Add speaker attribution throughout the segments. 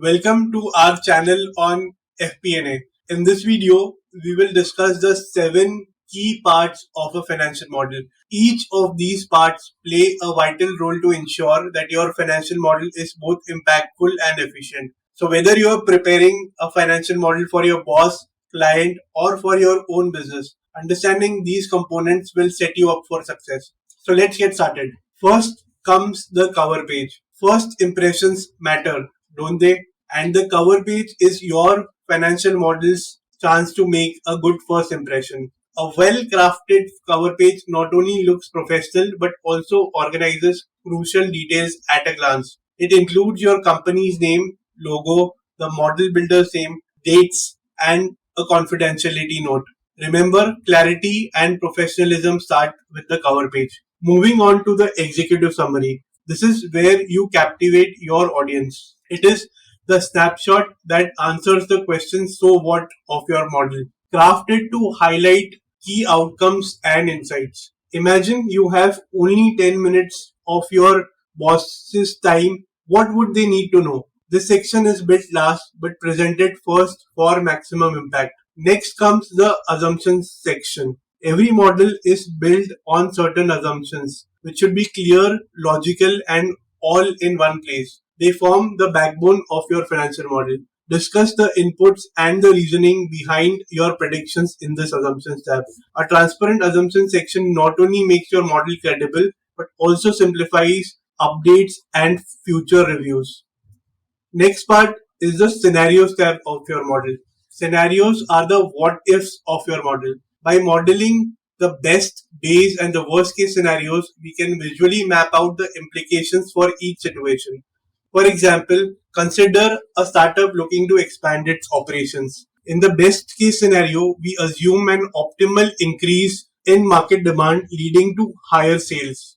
Speaker 1: Welcome to our channel on FP&A. In this video, we will discuss the 7 key parts of a financial model. Each of these parts play a vital role to ensure that your financial model is both impactful and efficient. So whether you are preparing a financial model for your boss, client, or for your own business, understanding these components will set you up for success. So let's get started. First comes the cover page. First impressions matter, don't they? And the cover page is your financial model's chance to make a good first impression. A well crafted cover page not only looks professional but also organizes crucial details at a glance. It includes your company's name, logo, the model builder's name, dates, and a confidentiality note. Remember, clarity and professionalism start with the cover page. Moving on to the executive summary. This is where you captivate your audience. It is the snapshot that answers the question so what of your model, crafted to highlight key outcomes and insights. Imagine you have only 10 minutes of your boss's time. What would they need to know? This section is built last but presented first for maximum impact. Next comes the assumptions section. Every model is built on certain assumptions, which should be clear, logical, and all in one place. They form the backbone of your financial model. Discuss the inputs and the reasoning behind your predictions in this assumptions tab. A transparent assumption section not only makes your model credible, but also simplifies updates and future reviews. Next part is the scenarios tab of your model. Scenarios are the what ifs of your model. By modeling the best, base, and the worst case scenarios, we can visually map out the implications for each situation. For example, consider a startup looking to expand its operations. In the best case scenario, we assume an optimal increase in market demand leading to higher sales.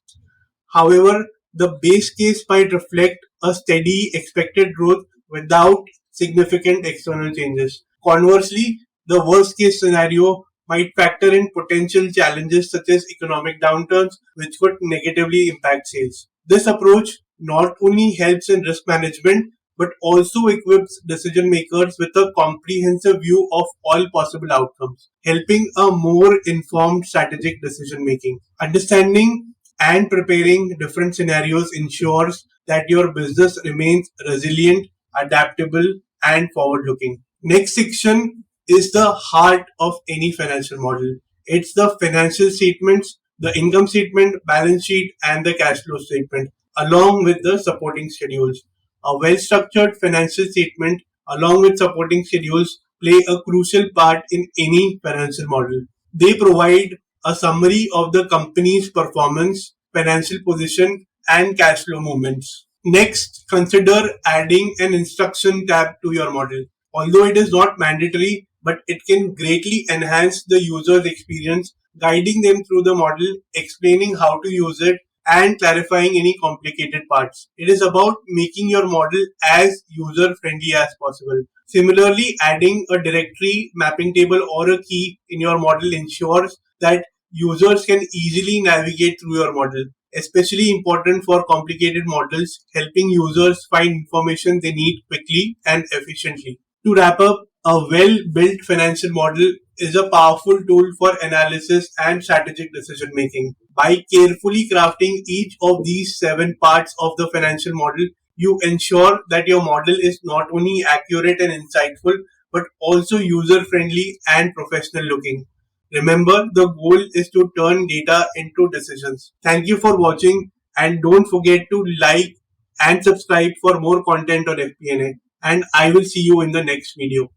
Speaker 1: However, the base case might reflect a steady expected growth without significant external changes. Conversely, the worst case scenario might factor in potential challenges such as economic downturns, which could negatively impact sales. This approach not only helps in risk management but also equips decision makers with a comprehensive view of all possible outcomes, helping a more informed strategic decision making. Understanding and preparing different scenarios ensures that your business remains resilient, adaptable, and forward looking. Next section is the heart of any financial model. It's the financial statements, the income statement, balance sheet, and the cash flow statement, along with the supporting schedules. A well structured financial statement, along with supporting schedules, play a crucial part in any financial model. They provide a summary of the company's performance, financial position, and cash flow movements. Next, consider adding an instruction tab to your model. Although it is not mandatory, but it can greatly enhance the user's experience, guiding them through the model, explaining how to use it, and clarifying any complicated parts. It is about making your model as user friendly as possible. Similarly, adding a directory, mapping table, or a key in your model ensures that users can easily navigate through your model. Especially important for complicated models, helping users find information they need quickly and efficiently. To wrap up, a well-built financial model is a powerful tool for analysis and strategic decision making. By carefully crafting each of these 7 parts of the financial model, you ensure that your model is not only accurate and insightful, but also user friendly and professional looking. Remember, the goal is to turn data into decisions. Thank you for watching, and don't forget to like and subscribe for more content on FP&A. And I will see you in the next video.